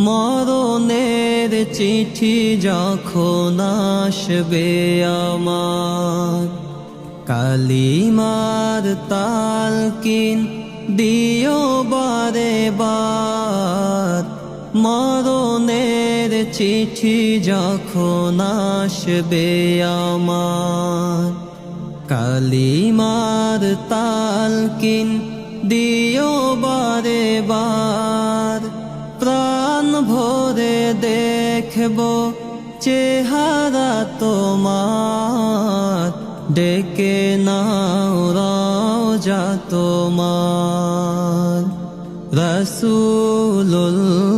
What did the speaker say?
মরণের চিঠি যখন আসবে আমার, কালিমার তালকিন দিও বারে বার। মরণের চিঠি যখন আসবে আমার, কালিমার তালকিন দিও বারে বার। প্রাণ ভরে দেখব চেহারা তোমার, ডেকে নাও রওজা তোমার। রাসূলুল্লাহ